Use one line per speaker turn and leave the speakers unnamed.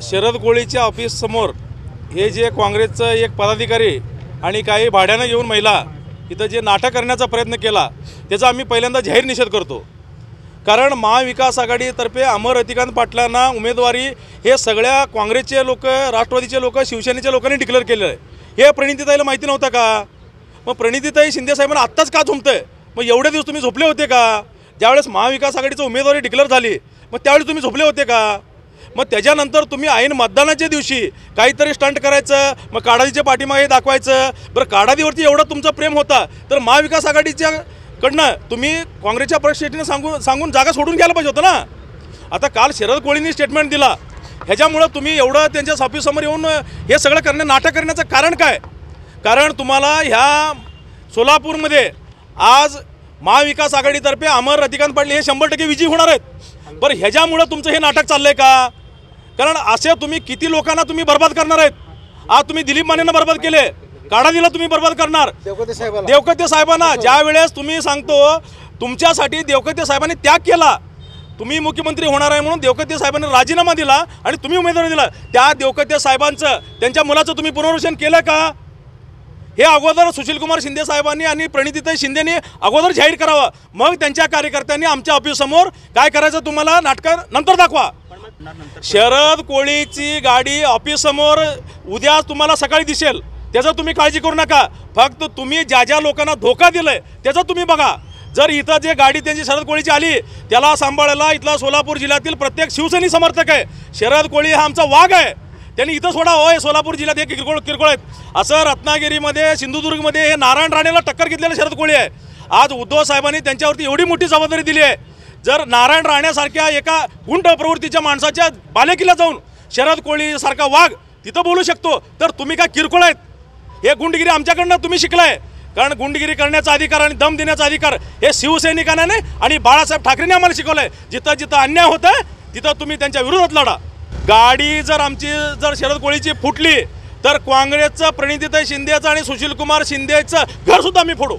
Sharad कोळीच्या office समोर हे जे काँग्रेसचं एक पदाधिकारी आणि काही भाड्यानं येऊन महिला इथं जे नाटक करण्याचा प्रयत्न केला त्याचा आम्ही पहिल्यांदा जाहीर निषेध करतो। कारण महाविकास आघाडीतर्फे अमर रतिकांत पाटलांना उमेदवारी हे सगळ्या काँग्रेसचे लोक, राष्ट्रवादीचे लोक, शिवसेनेच्या लोकांनी डिक्लेअर केलेलं आहे। हे प्रणितीताईला माहिती नव्हतं का? मग प्रणितीताई शिंदे साहेबांना आत्ताच का झोपतंय? मग एवढे दिवस तुम्ही झोपले होते का? ज्यावेळेस महाविकास आघाडीची उमेदवारी डिक्लेअर झाली मग त्यावेळी तुम्ही झोपले होते का? मग त्याच्यानंतर तुम्ही ऐन मतदानाच्या दिवशी काहीतरी स्टंट करायचं, मग काडादीच्या पाठीमागे दाखवायचं। बरं, काडादीवरती एवढं तुमचं प्रेम होता तर महाविकास आघाडीच्या कडनं तुम्ही काँग्रेसच्या परिषदेने सांगून जागा सोडून घ्यायला पाहिजे होतं ना। आता काल शरद कोळींनी स्टेटमेंट दिला, ह्याच्यामुळं तुम्ही एवढं त्यांच्या ऑफिससमोर येऊन हे सगळं नाटक करण्याचं कारण काय? कारण तुम्हाला ह्या सोलापूरमध्ये आज महाविकास आघाडीतर्फे अमर रतिकांत पाटील हे 100% विजयी होणार आहेत। बरं, ह्याच्यामुळं तुमचं हे नाटक चाललंय का? कारण असे तुम्ही किती लोकांना तुम्ही बर्बाद करणार आहेत? आज तुम्ही दिलीप मानेंना बर्बाद केले, काडादीला तुम्ही बर्बाद करणार, देवकते साहेबांना ज्या वेळेस तुम्ही सांगतो तुमच्यासाठी देवकते साहेबांनी त्याग केला, तुम्ही मुख्यमंत्री होणार आहे म्हणून देवकते साहेबांनी राजीनामा दिला आणि तुम्ही उमेदवारी दिला, त्या देवकते साहेबांचं त्यांच्या मुलाचं तुम्ही पुनर्वसन केलं का? हे अगोदर सुशीलकुमार शिंदे साहेबांनी आणि प्रणितीताई शिंदेनी अगोदर जाहीर करावं, मग त्यांच्या कार्यकर्त्यांनी आमच्या ऑफिससमोर काय करायचं तुम्हाला नाटक नंतर दाखवा। शरद कोळीची गाडी ऑफिससमोर उद्या तुम्हाला सकाळी दिसेल, त्याचं तुम्ही काळजी करू नका। फक्त तुम्ही ज्या ज्या लोकांना धोका दिलाय त्याचं तुम्ही बघा। जर इथं जे गाडी त्यांची शरद कोळीची आली त्याला सांभाळायला इथला सोलापूर जिल्ह्यातील प्रत्येक शिवसैनिक समर्थक आहे। शरद कोळी हा आमचा वाघ आहे, त्यांनी इथं सोडा होय। सोलापूर जिल्ह्यात हे किरकोळ आहेत असं रत्नागिरीमध्ये, सिंधुदुर्गमध्ये हे नारायण राणेला टक्कर घेतलेलं शरद कोळी आहे। आज उद्धव साहेबांनी त्यांच्यावरती एवढी मोठी जबाबदारी दिली आहे, जर नारायण राणेसारख्या एका गुंड प्रवृत्तीच्या माणसाच्या बालेकिल्ला जाऊन शरद कोळीसारखा वाघ तिथं बोलू शकतो तर तुम्ही काय किरकोळ आहेत? हे गुंडगिरी आमच्याकडनं तुम्ही शिकलाय, कारण गुंडगिरी करण्याचा अधिकार आणि दम देण्याचा अधिकार हे शिवसैनिकांना आणि बाळासाहेब ठाकरेंनी आम्हाला शिकवलंय। जिथं जिथं अन्याय होतं तिथं तुम्ही त्यांच्या विरोधात लढा। गाडी जर आमची शरद कोळीची फुटली तर काँग्रेसचं, प्रणितीताई शिंदेचं आणि सुशीलकुमार शिंदेचं घरसुद्धा आम्ही फोडू।